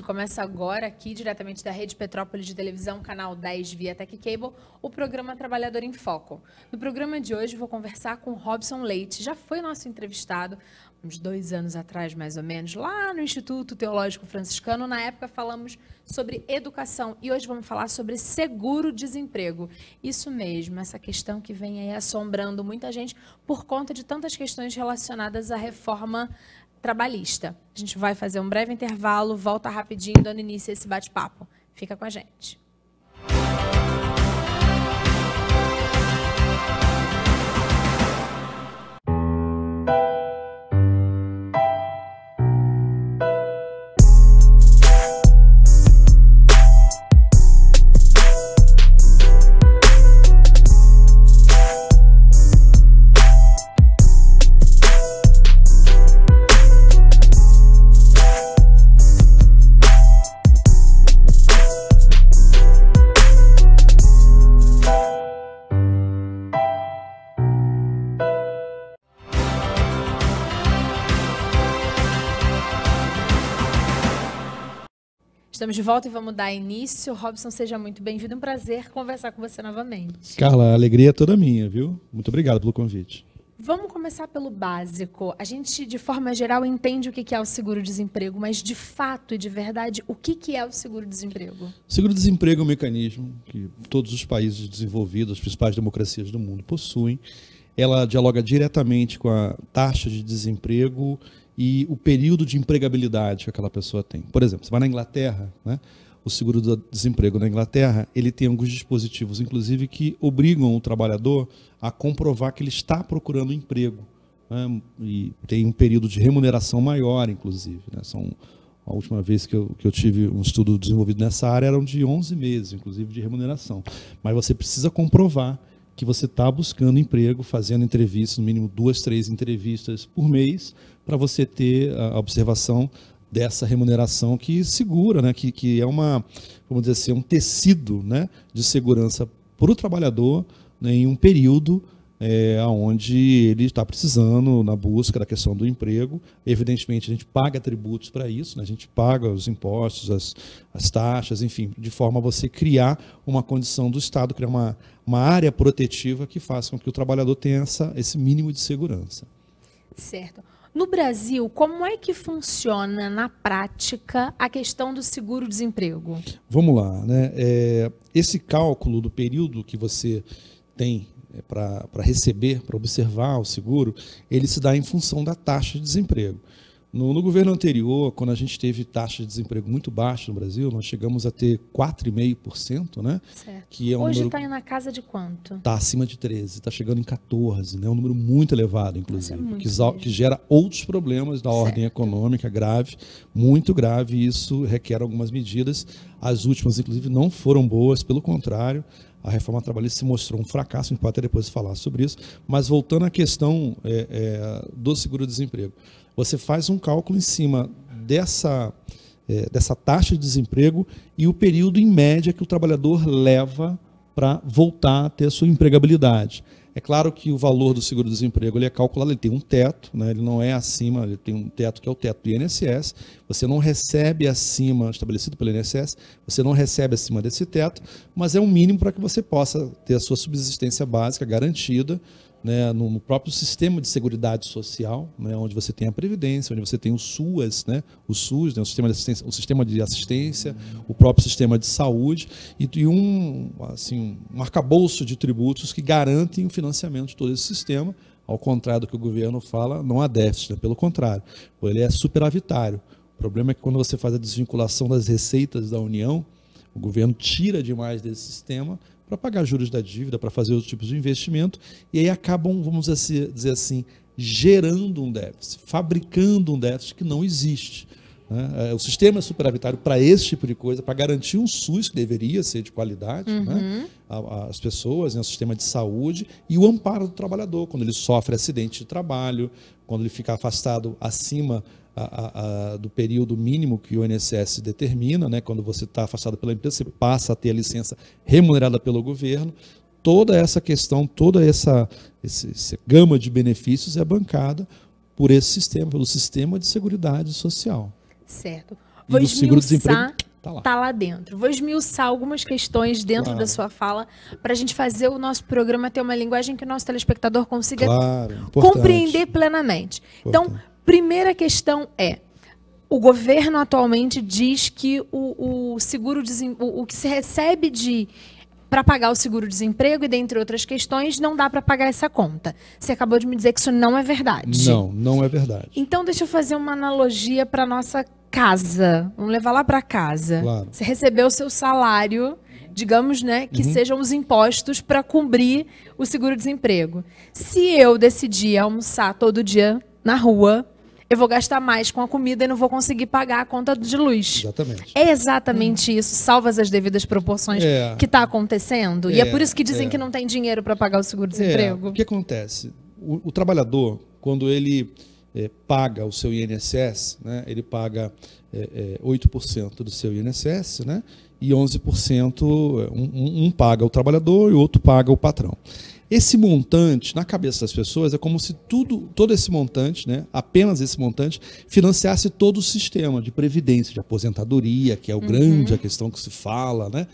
Começa agora aqui, diretamente da Rede Petrópolis de Televisão, canal 10 via Tech Cable, o programa Trabalhador em Foco. No programa de hoje vou conversar com Robson Leite, já foi nosso entrevistado uns 2 anos atrás, mais ou menos, lá no Instituto Teológico Franciscano. Na época falamos sobre educação e hoje vamos falar sobre seguro-desemprego. Isso mesmo, essa questão que vem aí assombrando muita gente por conta de tantas questões relacionadas à reforma trabalhista. A gente vai fazer um breve intervalo, volta rapidinho, dando início a esse bate-papo. Fica com a gente. Estamos de volta e vamos dar início. Robson, seja muito bem-vindo. Um prazer conversar com você novamente. Carla, a alegria é toda minha, viu? Muito obrigado pelo convite. Vamos começar pelo básico. A gente, de forma geral, entende o que é o seguro-desemprego, mas, de fato e de verdade, o que é o seguro-desemprego? O seguro-desemprego é um mecanismo que todos os países desenvolvidos, as principais democracias do mundo, possuem. Ela dialoga diretamente com a taxa de desemprego e o período de empregabilidade que aquela pessoa tem. Por exemplo, você vai na Inglaterra, né? O seguro-desemprego na Inglaterra, ele tem alguns dispositivos, inclusive, que obrigam o trabalhador a comprovar que ele está procurando emprego, né? E tem um período de remuneração maior, inclusive, né? A última vez que eu tive um estudo desenvolvido nessa área eram de 11 meses, inclusive, de remuneração. Mas você precisa comprovar que você está buscando emprego, fazendo entrevistas, no mínimo 2, 3 entrevistas por mês, para você ter a observação dessa remuneração que segura, né, que é vamos dizer assim, um tecido, né, de segurança para o trabalhador, né, em um período onde ele está precisando na busca da questão do emprego. Evidentemente, a gente paga tributos para isso, né? A gente paga os impostos, as taxas, enfim, de forma a você criar uma condição do Estado, criar uma área protetiva que faça com que o trabalhador tenha esse mínimo de segurança. Certo. No Brasil, como é que funciona na prática a questão do seguro-desemprego? Vamos lá, né? Esse cálculo do período que você tem para receber, para observar o seguro, ele se dá em função da taxa de desemprego. No governo anterior, quando a gente teve taxa de desemprego muito baixa no Brasil, nós chegamos a ter 4,5%, né? Certo. Que é Hoje está na casa de quanto? Está acima de 13%, está chegando em 14%, né? Um número muito elevado, inclusive, que gera outros problemas da ordem econômica grave, muito grave, e isso requer algumas medidas. As últimas, inclusive, não foram boas, pelo contrário, a reforma trabalhista se mostrou um fracasso, a gente pode até depois falar sobre isso, mas voltando à questão do seguro-desemprego, você faz um cálculo em cima dessa taxa de desemprego e o período em média que o trabalhador leva para voltar a ter a sua empregabilidade. É claro que o valor do seguro-desemprego ele é calculado, ele tem um teto, né? Ele não é acima, ele tem um teto que é o teto do INSS, você não recebe acima, estabelecido pelo INSS, você não recebe acima desse teto, mas é um mínimo para que você possa ter a sua subsistência básica garantida, né, no próprio sistema de seguridade social, né, onde você tem a Previdência, onde você tem o SUAS, né, o SUS, né, o sistema de assistência, o próprio sistema de saúde, e um arcabouço de tributos que garantem o financiamento de todo esse sistema. Ao contrário do que o governo fala, não há déficit, né, pelo contrário, ele é superavitário. O problema é que quando você faz a desvinculação das receitas da União, o governo tira demais desse sistema para pagar juros da dívida, para fazer outros tipos de investimento, e aí acabam, vamos dizer assim, gerando um déficit, fabricando um déficit que não existe, né? O sistema é superavitário para esse tipo de coisa, para garantir um SUS que deveria ser de qualidade, né? As pessoas, né? O sistema de saúde e o amparo do trabalhador, quando ele sofre acidente de trabalho, quando ele fica afastado acima do período mínimo que o INSS determina, né? Quando você está afastado pela empresa, você passa a ter a licença remunerada pelo governo. Toda essa questão, toda essa gama de benefícios é bancada por esse sistema, pelo sistema de seguridade social. Certo. Vou esmiuçar, tá lá dentro. Vou esmiuçar algumas questões dentro da sua fala para a gente fazer o nosso programa ter uma linguagem que o nosso telespectador consiga compreender plenamente. Então, primeira questão é: o governo atualmente diz que o que se recebe para pagar o seguro-desemprego e dentre outras questões, não dá para pagar essa conta. Você acabou de me dizer que isso não é verdade. Não é verdade. Então, deixa eu fazer uma analogia para nossa casa. Vamos levar lá para casa. Claro. Você recebeu o seu salário, digamos, né, que sejam os impostos para cobrir o seguro-desemprego. Se eu decidir almoçar todo dia na rua, eu vou gastar mais com a comida e não vou conseguir pagar a conta de luz. Exatamente. É exatamente isso, salvas as devidas proporções, que está acontecendo? E é por isso que dizem que não tem dinheiro para pagar o seguro-desemprego? O que acontece? O trabalhador, quando ele paga o seu INSS, né, ele paga 8% do seu INSS, né, e 11%, um paga o trabalhador e o outro paga o patrão. Esse montante, na cabeça das pessoas, é como se todo esse montante, né, apenas esse montante, financiasse todo o sistema de previdência, de aposentadoria, que é a questão que se fala, né?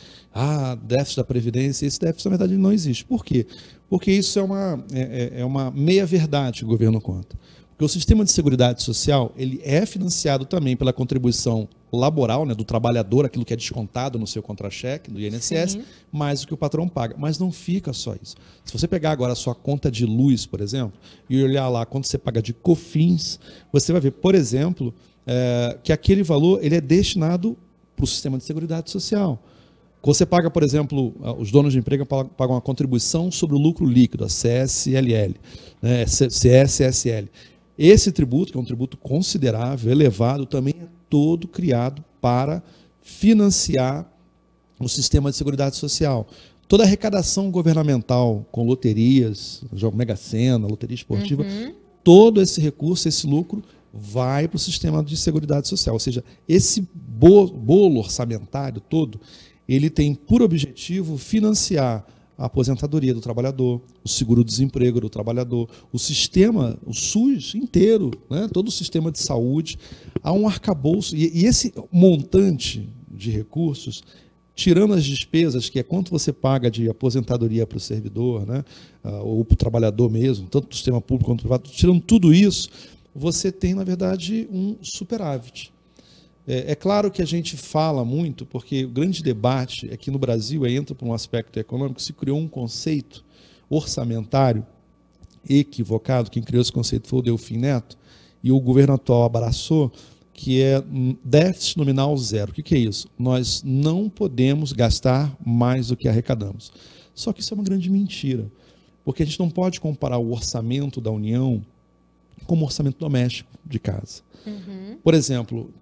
Déficit da previdência. Esse déficit, na verdade, não existe. Por quê? Porque isso é uma meia-verdade que o governo conta. Porque o sistema de seguridade social, ele é financiado também pela contribuição laboral, né, do trabalhador, aquilo que é descontado no seu contra-cheque, do INSS, mais do que o patrão paga. Mas não fica só isso. Se você pegar agora a sua conta de luz, por exemplo, e olhar lá quanto você paga de COFINS, você vai ver, por exemplo, que aquele valor ele é destinado para o sistema de seguridade social. Você paga, por exemplo, os donos de emprego pagam uma contribuição sobre o lucro líquido, a CSLL, né, CSSL. Esse tributo, que é um tributo considerável, elevado, também é todo criado para financiar o sistema de seguridade social. Toda a arrecadação governamental com loterias, jogo Mega Sena, loteria esportiva, todo esse recurso, esse lucro, vai para o sistema de seguridade social. Ou seja, esse bolo orçamentário todo, ele tem por objetivo financiar a aposentadoria do trabalhador, o seguro-desemprego do trabalhador, o sistema, o SUS inteiro, né? Todo o sistema de saúde. Há um arcabouço, e esse montante de recursos, tirando as despesas, que é quanto você paga de aposentadoria para o servidor, né? Ou para o trabalhador mesmo, tanto do sistema público quanto privado, tirando tudo isso, você tem, na verdade, um superávit. É claro que a gente fala muito, porque o grande debate é que no Brasil, entra por um aspecto econômico, se criou um conceito orçamentário equivocado. Quem criou esse conceito foi o Delfim Neto, e o governo atual abraçou, que é déficit nominal zero. O que é isso? Nós não podemos gastar mais do que arrecadamos. Só que isso é uma grande mentira, porque a gente não pode comparar o orçamento da União como orçamento doméstico de casa. Por exemplo,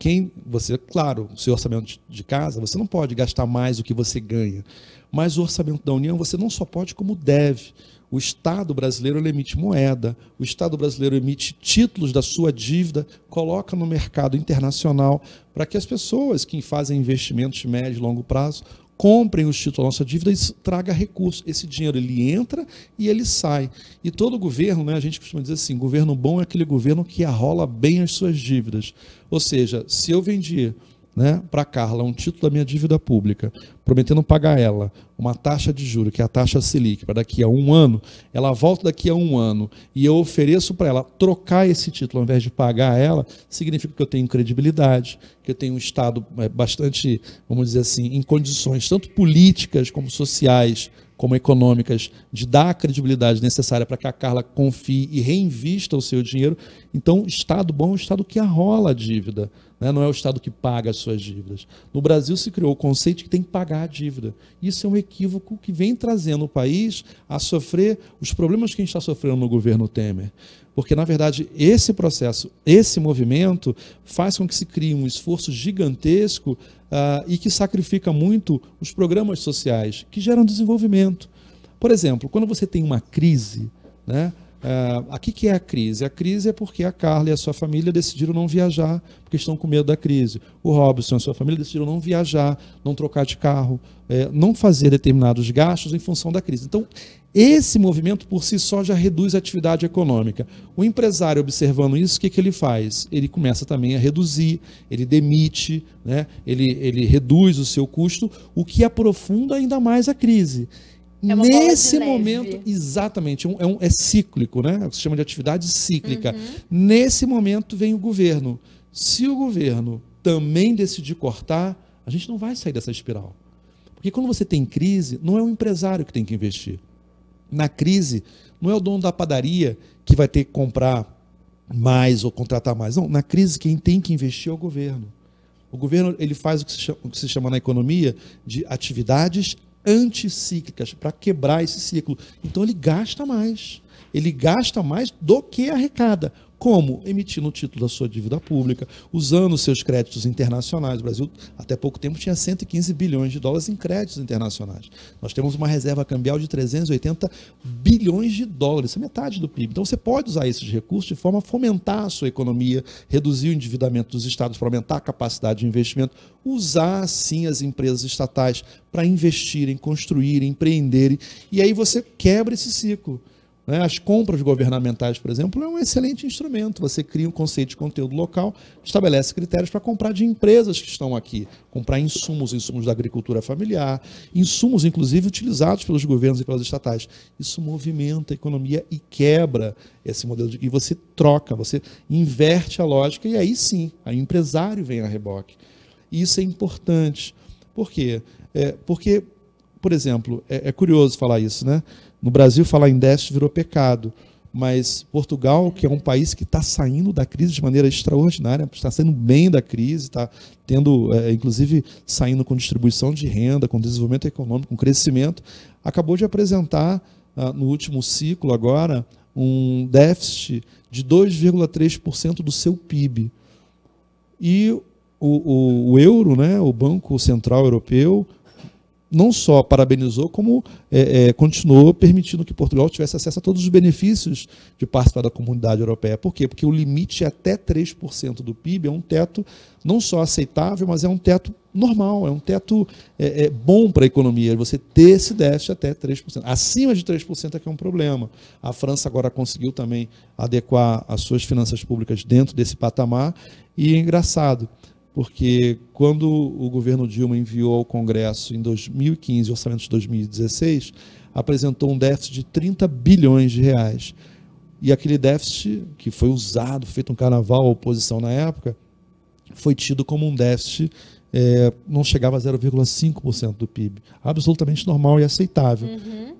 claro, o seu orçamento de casa, você não pode gastar mais do que você ganha, mas o orçamento da União você não só pode, como deve. O Estado brasileiro emite moeda, o Estado brasileiro emite títulos da sua dívida, coloca no mercado internacional para que as pessoas que fazem investimentos de médio e longo prazo comprem os títulos da nossa dívida e traga recursos. Esse dinheiro ele entra e ele sai. E todo governo, né, a gente costuma dizer assim, governo bom é aquele governo que arrola bem as suas dívidas. Ou seja, se eu vendi, né, para a Carla um título da minha dívida pública, prometendo pagar ela uma taxa de juros, que é a taxa Selic, para daqui a 1 ano, ela volta daqui a 1 ano e eu ofereço para ela trocar esse título ao invés de pagar ela, significa que eu tenho credibilidade, que eu tenho um Estado bastante, vamos dizer assim, em condições tanto políticas como sociais, como econômicas, de dar a credibilidade necessária para que a Carla confie e reinvista o seu dinheiro. Então, Estado bom é o Estado que arrola a dívida, né? Não é o Estado que paga as suas dívidas. No Brasil se criou o conceito de que tem que pagar a dívida. Isso é um equívoco que vem trazendo o país a sofrer os problemas que a gente está sofrendo no governo Temer. Porque, na verdade, esse processo, esse movimento, faz com que se crie um esforço gigantesco e que sacrifica muito os programas sociais, que geram desenvolvimento. Por exemplo, quando você tem uma crise, né, Aqui que é a crise? A crise é porque a Carla e a sua família decidiram não viajar, porque estão com medo da crise. O Robson e a sua família decidiram não viajar, não trocar de carro, não fazer determinados gastos em função da crise. Então, esse movimento por si só já reduz a atividade econômica. O empresário, observando isso, o que ele faz? Ele começa também a reduzir, ele demite, né? ele reduz o seu custo, o que aprofunda ainda mais a crise. Nesse momento, exatamente, é cíclico, né? Se chama de atividade cíclica. Nesse momento vem o governo. Se o governo também decidir cortar, a gente não vai sair dessa espiral. Porque quando você tem crise, não é o empresário que tem que investir. Na crise, não é o dono da padaria que vai ter que comprar mais ou contratar mais. Não, na crise quem tem que investir é o governo. O governo ele faz o que se chama na economia de atividades anticíclicas para quebrar esse ciclo. Então ele gasta mais. Ele gasta mais do que arrecada. Como? Emitindo o título da sua dívida pública, usando os seus créditos internacionais. O Brasil, até pouco tempo, tinha 115 bilhões de dólares em créditos internacionais. Nós temos uma reserva cambial de 380 bilhões de dólares. Isso é metade do PIB. Então, você pode usar esses recursos de forma a fomentar a sua economia, reduzir o endividamento dos estados para aumentar a capacidade de investimento, usar, sim, as empresas estatais para investirem, construírem, empreenderem. E aí você quebra esse ciclo. As compras governamentais, por exemplo, é um excelente instrumento. Você cria um conceito de conteúdo local, estabelece critérios para comprar de empresas que estão aqui, comprar insumos da agricultura familiar, insumos, inclusive, utilizados pelos governos e pelas estatais. Isso movimenta a economia e quebra esse modelo. E você troca, você inverte a lógica e aí sim, o empresário vem a reboque. E isso é importante. Por quê? Porque, por exemplo, é curioso falar isso, né? No Brasil, falar em déficit virou pecado, mas Portugal, que é um país que está saindo da crise de maneira extraordinária, está saindo bem da crise, está tendo, inclusive, saindo com distribuição de renda, com desenvolvimento econômico, com crescimento, acabou de apresentar, no último ciclo agora, um déficit de 2,3% do seu PIB. E o euro, né, o Banco Central Europeu, não só parabenizou, como continuou permitindo que Portugal tivesse acesso a todos os benefícios de participar da comunidade europeia. Por quê? Porque o limite é até 3% do PIB, é um teto não só aceitável, mas é um teto normal, é um teto bom para a economia, você ter esse déficit até 3%. Acima de 3% é que é um problema. A França agora conseguiu também adequar as suas finanças públicas dentro desse patamar, e é engraçado, porque quando o governo Dilma enviou ao Congresso em 2015 o orçamento de 2016, apresentou um déficit de 30 bilhões de reais. E aquele déficit, que foi usado, feito um carnaval, a oposição na época, foi tido como um déficit, não chegava a 0,5% do PIB. Absolutamente normal e aceitável.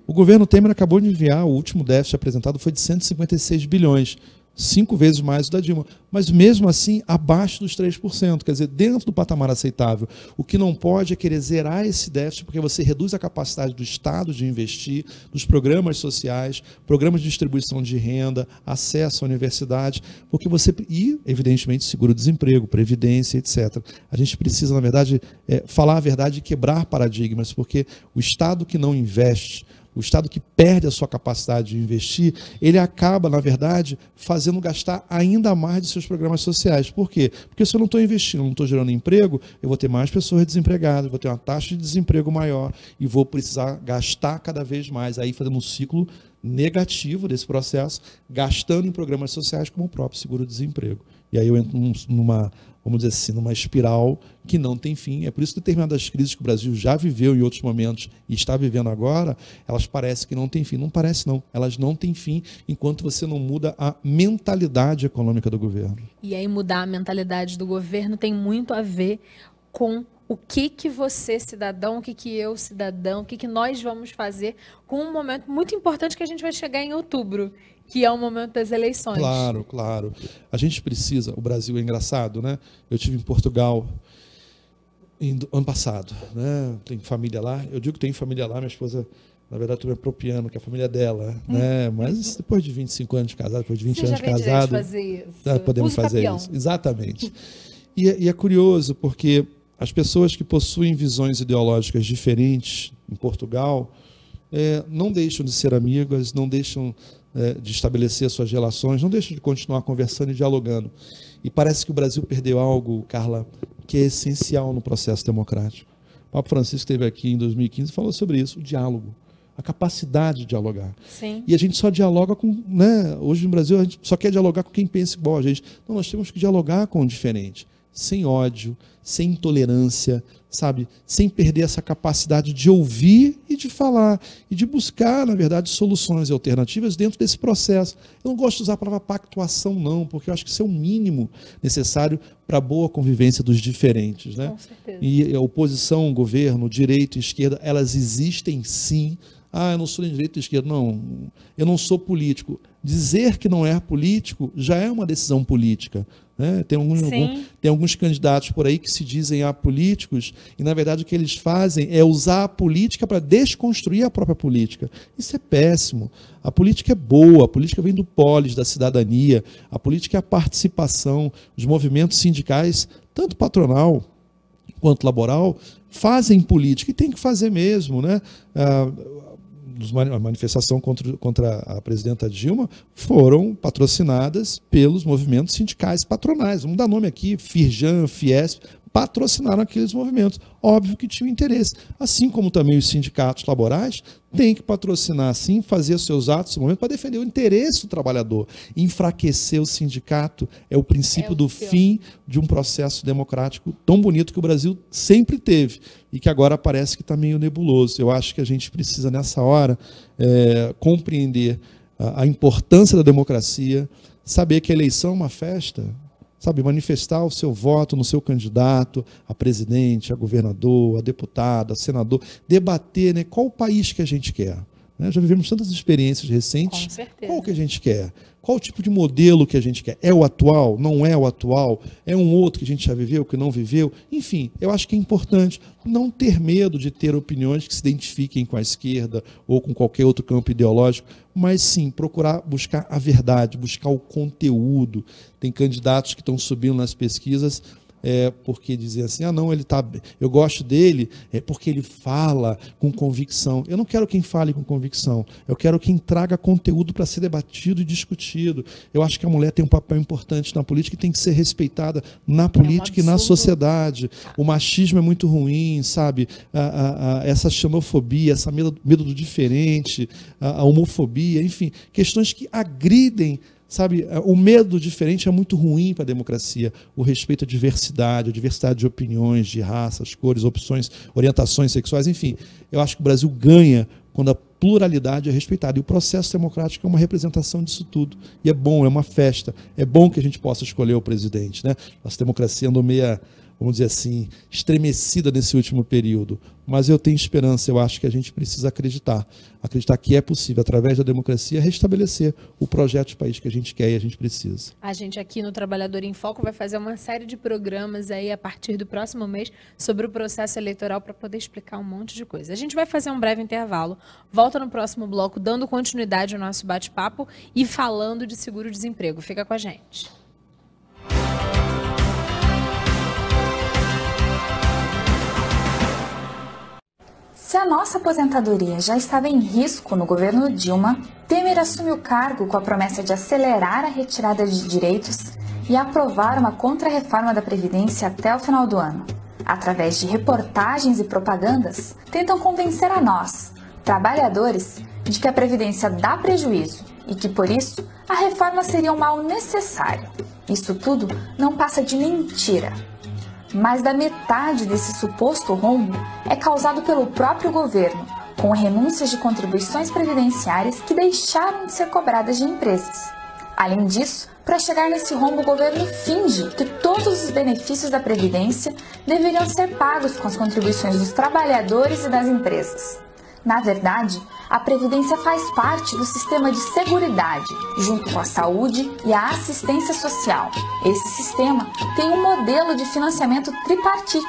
O governo Temer acabou de enviar, o último déficit apresentado foi de 156 bilhões. 5 vezes mais o da Dilma, mas mesmo assim abaixo dos 3%, quer dizer, dentro do patamar aceitável. O que não pode é querer zerar esse déficit, porque você reduz a capacidade do Estado de investir, dos programas sociais, programas de distribuição de renda, acesso à universidade, porque você, e evidentemente seguro-desemprego, previdência, etc. A gente precisa, na verdade, falar a verdade e quebrar paradigmas, porque o Estado que não investe, o Estado que perde a sua capacidade de investir, ele acaba, na verdade, fazendo gastar ainda mais de seus programas sociais. Por quê? Porque se eu não estou investindo, não estou gerando emprego, eu vou ter mais pessoas desempregadas, vou ter uma taxa de desemprego maior e vou precisar gastar cada vez mais, aí fazendo um ciclo negativo desse processo, gastando em programas sociais como o próprio seguro-desemprego. E aí eu entro numa, vamos dizer assim, numa espiral que não tem fim. É por isso que determinadas crises que o Brasil já viveu em outros momentos e está vivendo agora, elas parecem que não têm fim. Não parece, não. Elas não têm fim enquanto você não muda a mentalidade econômica do governo. E aí mudar a mentalidade do governo tem muito a ver com o que você, cidadão, o que eu, cidadão, o que nós vamos fazer com um momento muito importante que a gente vai chegar em outubro, que é o momento das eleições. Claro, claro. A gente precisa, o Brasil é engraçado, né? Eu estive em Portugal ano passado, né? Tenho família lá. Eu digo que tenho família lá, minha esposa, na verdade, estou me apropriando, que é a família dela, né? Mas depois de 25 anos de casado, depois de 20 anos de casado, fazer isso. Podemos fazer isso. Exatamente. E é curioso, porque as pessoas que possuem visões ideológicas diferentes em Portugal não deixam de ser amigas, não deixam de estabelecer suas relações, não deixa de continuar conversando e dialogando. E parece que o Brasil perdeu algo, Carla, que é essencial no processo democrático. O Papa Francisco esteve aqui em 2015 e falou sobre isso, o diálogo, a capacidade de dialogar. Sim. E a gente só dialoga com, hoje no Brasil a gente só quer dialogar com quem pensa igual a gente. Não, nós temos que dialogar com o diferente, sem ódio, sem intolerância, sabe? Sem perder essa capacidade de ouvir e de falar, e de buscar, na verdade, soluções e alternativas dentro desse processo. Eu não gosto de usar a palavra pactuação, não, porque eu acho que isso é o mínimo necessário para a boa convivência dos diferentes, né? Com certeza. E a oposição, governo, direita e esquerda, elas existem sim. Eu não sou nem direita ou esquerda. Não, eu não sou político. Dizer que não é político já é uma decisão política. Né? Tem alguns candidatos por aí que se dizem apolíticos e, na verdade, o que eles fazem é usar a política para desconstruir a própria política. Isso é péssimo. A política é boa, a política vem do polis, da cidadania, a política é a participação, os movimentos sindicais, tanto patronal quanto laboral, fazem política e tem que fazer mesmo, né? A manifestação contra a presidenta Dilma foram patrocinadas pelos movimentos sindicais patronais. Vamos dar nome aqui, Firjan, Fiesp, patrocinaram aqueles movimentos. Óbvio que tinham interesse. Assim como também os sindicatos laborais têm que patrocinar, sim, fazer seus atos no momento para defender o interesse do trabalhador. Enfraquecer o sindicato é o princípio do fim de um processo democrático tão bonito que o Brasil sempre teve e que agora parece que está meio nebuloso. Eu acho que a gente precisa, nessa hora, compreender a importância da democracia, saber que a eleição é uma festa, sabe, manifestar o seu voto no seu candidato, a presidente, a governador, a deputada, a senador, debater, né, qual o país que a gente quer. Né? Já vivemos tantas experiências recentes. Com certeza. Qual que a gente quer? Qual o tipo de modelo que a gente quer? É o atual? Não é o atual? É um outro que a gente já viveu, que não viveu? Enfim, eu acho que é importante não ter medo de ter opiniões que se identifiquem com a esquerda ou com qualquer outro campo ideológico, mas sim, procurar buscar a verdade, buscar o conteúdo. Tem candidatos que estão subindo nas pesquisas porque dizem assim, não, eu gosto dele porque ele fala com convicção. Eu não quero quem fale com convicção, eu quero quem traga conteúdo para ser debatido e discutido. Eu acho que a mulher tem um papel importante na política e tem que ser respeitada na política e na sociedade. O machismo é muito ruim, sabe? Essa xenofobia, essa medo do diferente, a homofobia, enfim, questões que agridem. Sabe, o medo diferente é muito ruim para a democracia. O respeito à diversidade, a diversidade de opiniões, de raças, cores, opções, orientações sexuais, enfim. Eu acho que o Brasil ganha quando a pluralidade é respeitada. E o processo democrático é uma representação disso tudo. E é bom, é uma festa. É bom que a gente possa escolher o presidente, né? Nossa democracia andou meia, vamos dizer assim, estremecida nesse último período. Mas eu tenho esperança, eu acho que a gente precisa acreditar que é possível, através da democracia, restabelecer o projeto de país que a gente quer e a gente precisa. A gente aqui no Trabalhador em Foco vai fazer uma série de programas aí a partir do próximo mês sobre o processo eleitoral para poder explicar um monte de coisa. A gente vai fazer um breve intervalo, volta no próximo bloco dando continuidade ao nosso bate-papo e falando de seguro-desemprego. Fica com a gente. Se a nossa aposentadoria já estava em risco no governo Dilma, Temer assume o cargo com a promessa de acelerar a retirada de direitos e aprovar uma contra-reforma da Previdência até o final do ano. Através de reportagens e propagandas, tentam convencer a nós, trabalhadores, de que a Previdência dá prejuízo e que, por isso, a reforma seria um mal necessário. Isso tudo não passa de mentira. Mais da metade desse suposto rombo é causado pelo próprio governo, com renúncias de contribuições previdenciárias que deixaram de ser cobradas de empresas. Além disso, para chegar nesse rombo, o governo finge que todos os benefícios da Previdência deveriam ser pagos com as contribuições dos trabalhadores e das empresas. Na verdade, a Previdência faz parte do sistema de seguridade, junto com a saúde e a assistência social. Esse sistema tem um modelo de financiamento tripartite,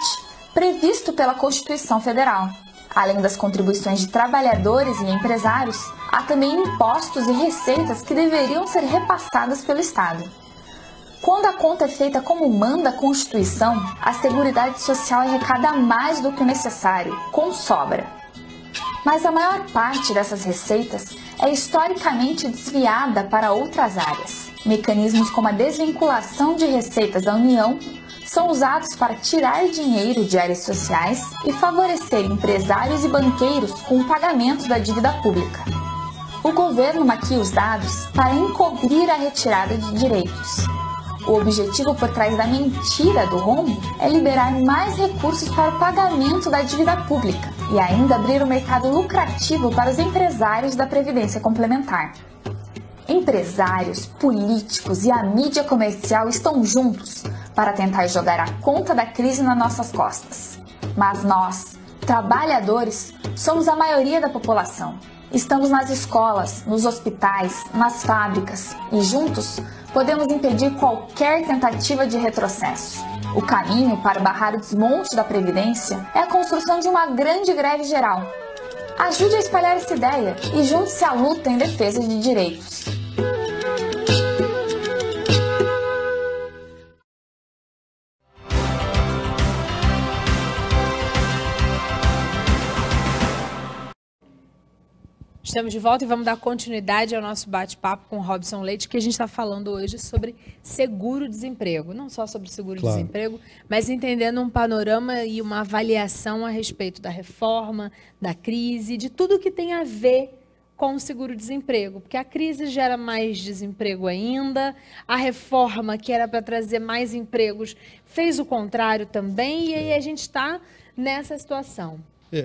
previsto pela Constituição Federal. Além das contribuições de trabalhadores e empresários, há também impostos e receitas que deveriam ser repassadas pelo Estado. Quando a conta é feita como manda a Constituição, a Seguridade Social arrecada mais do que o necessário, com sobra. Mas a maior parte dessas receitas é historicamente desviada para outras áreas. Mecanismos como a desvinculação de receitas da União são usados para tirar dinheiro de áreas sociais e favorecer empresários e banqueiros com o pagamento da dívida pública. O governo maquia os dados para encobrir a retirada de direitos. O objetivo por trás da mentira do rombo é liberar mais recursos para o pagamento da dívida pública e ainda abrir o mercado lucrativo para os empresários da Previdência Complementar. Empresários, políticos e a mídia comercial estão juntos para tentar jogar a conta da crise nas nossas costas. Mas nós, trabalhadores, somos a maioria da população. Estamos nas escolas, nos hospitais, nas fábricas e juntos podemos impedir qualquer tentativa de retrocesso. O caminho para barrar o desmonte da Previdência é a construção de uma grande greve geral. Ajude a espalhar essa ideia e junte-se à luta em defesa de direitos. Estamos de volta e vamos dar continuidade ao nosso bate-papo com o Robson Leite, que a gente está falando hoje sobre seguro-desemprego. Não só sobre seguro-desemprego, mas entendendo um panorama e uma avaliação a respeito da reforma, da crise, de tudo que tem a ver com o seguro-desemprego. Porque a crise gera mais desemprego ainda, a reforma, que era para trazer mais empregos, fez o contrário também, e aí a gente está nessa situação.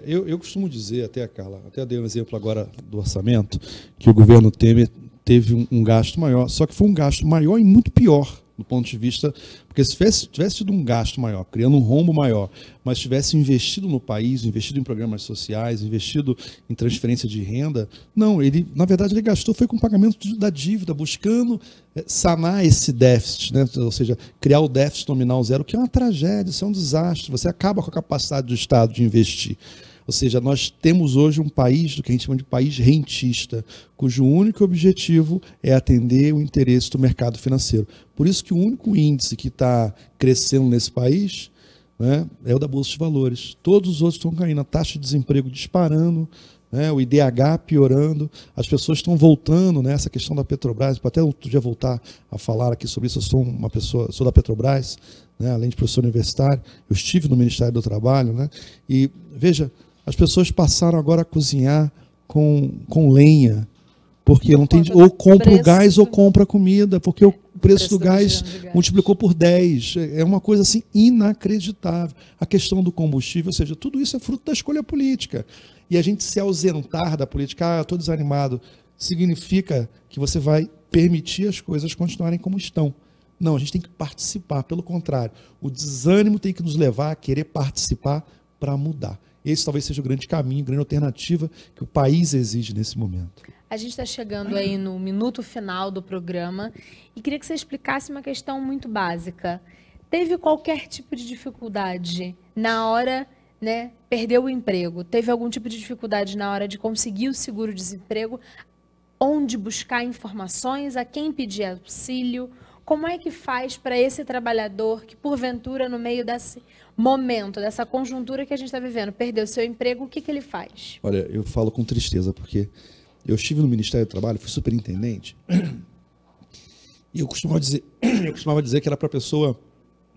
Eu costumo dizer, Carla, até dei um exemplo agora do orçamento, que o governo Temer teve um gasto maior, só que foi um gasto maior e muito pior, do ponto de vista, porque se tivesse tido um gasto maior, criando um rombo maior, mas tivesse investido no país, investido em programas sociais, investido em transferência de renda, não, na verdade ele gastou foi com o pagamento da dívida, buscando sanar esse déficit, né? Ou seja, criar o déficit nominal zero, que é uma tragédia, isso é um desastre, você acaba com a capacidade do Estado de investir. Ou seja, nós temos hoje um país, do que a gente chama de país rentista, cujo único objetivo é atender o interesse do mercado financeiro. Por isso que o único índice que está crescendo nesse país, né, é o da Bolsa de Valores. Todos os outros estão caindo, a taxa de desemprego disparando, né, o IDH piorando, as pessoas estão voltando, né, essa questão da Petrobras, até outro dia voltar a falar aqui sobre isso, eu sou da Petrobras, né, além de professor universitário, eu estive no Ministério do Trabalho, né, e veja, as pessoas passaram agora a cozinhar com lenha, porque não tem, ou compra o gás ou compra a comida, porque o preço do gás multiplicou por 10. É uma coisa assim inacreditável. A questão do combustível, ou seja, tudo isso é fruto da escolha política. E a gente se ausentar da política, eu estou desanimado, significa que você vai permitir as coisas continuarem como estão. Não, a gente tem que participar, pelo contrário. O desânimo tem que nos levar a querer participar para mudar. Esse talvez seja o grande caminho, a grande alternativa que o país exige nesse momento. A gente está chegando aí no minuto final do programa e queria que você explicasse uma questão muito básica. Teve qualquer tipo de dificuldade na hora, né, perdeu o emprego? Teve algum tipo de dificuldade na hora de conseguir o seguro-desemprego? Onde buscar informações? A quem pedir auxílio? Como é que faz para esse trabalhador que, porventura, no meio desse momento, dessa conjuntura que a gente está vivendo, perdeu seu emprego, o que ele faz? Olha, eu falo com tristeza, porque eu estive no Ministério do Trabalho, fui superintendente, e eu costumava dizer que era para a pessoa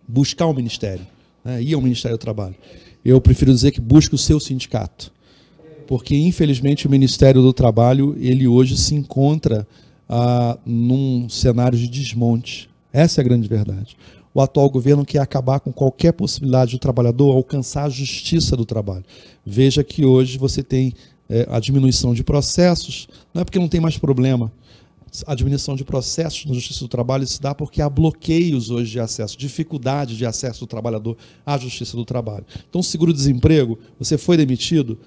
buscar o Ministério, né, ir ao Ministério do Trabalho. Eu prefiro dizer que busque o seu sindicato, porque, infelizmente, o Ministério do Trabalho, ele hoje se encontra num cenário de desmonte. Essa é a grande verdade. O atual governo quer acabar com qualquer possibilidade do trabalhador alcançar a justiça do trabalho. Veja que hoje você tem a diminuição de processos, não é porque não tem mais problema. A diminuição de processos na justiça do trabalho se dá porque há bloqueios hoje de acesso, dificuldade de acesso do trabalhador à justiça do trabalho. Então, seguro-desemprego, você foi demitido,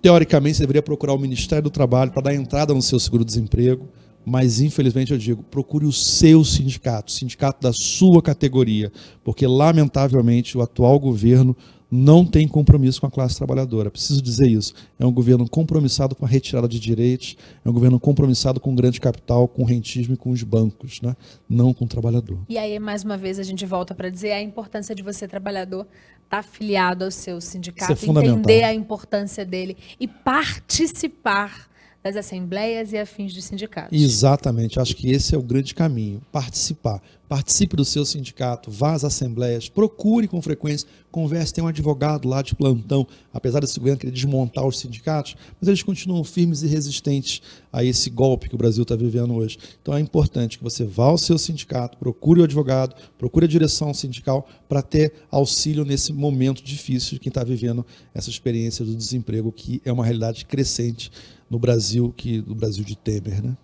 teoricamente você deveria procurar o Ministério do Trabalho para dar entrada no seu seguro-desemprego, mas, infelizmente, eu digo, procure o seu sindicato, o sindicato da sua categoria, porque, lamentavelmente, o atual governo não tem compromisso com a classe trabalhadora. Preciso dizer isso. É um governo compromissado com a retirada de direitos, é um governo compromissado com o grande capital, com o rentismo e com os bancos, né? Não com o trabalhador. E aí, mais uma vez, a gente volta para dizer a importância de você, trabalhador, estar afiliado ao seu sindicato, isso é fundamental. Entender a importância dele e participar das assembleias e afins dos sindicatos. Exatamente, acho que esse é o grande caminho, participar. Participe do seu sindicato, vá às assembleias, procure com frequência, converse, tem um advogado lá de plantão, apesar desse governo querer desmontar os sindicatos, mas eles continuam firmes e resistentes a esse golpe que o Brasil está vivendo hoje. Então é importante que você vá ao seu sindicato, procure o advogado, procure a direção sindical para ter auxílio nesse momento difícil de quem está vivendo essa experiência do desemprego, que é uma realidade crescente no Brasil, do Brasil de Temer, né?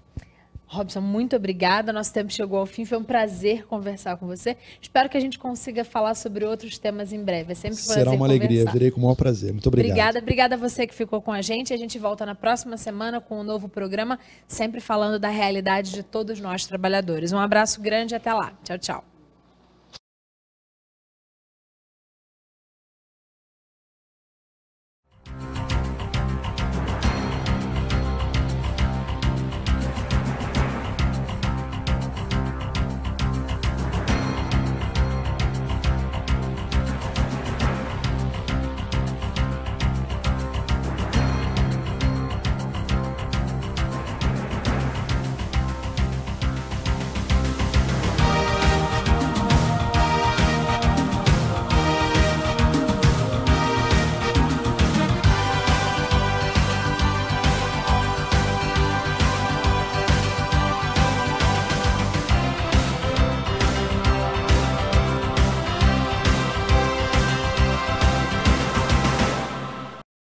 Robson, muito obrigada. Nosso tempo chegou ao fim. Foi um prazer conversar com você. Espero que a gente consiga falar sobre outros temas em breve. É sempre um prazer Será uma conversar. alegria. Virei com o maior prazer. Muito obrigado. Obrigada a você que ficou com a gente. A gente volta na próxima semana com um novo programa, sempre falando da realidade de todos nós trabalhadores. Um abraço grande e até lá. Tchau, tchau.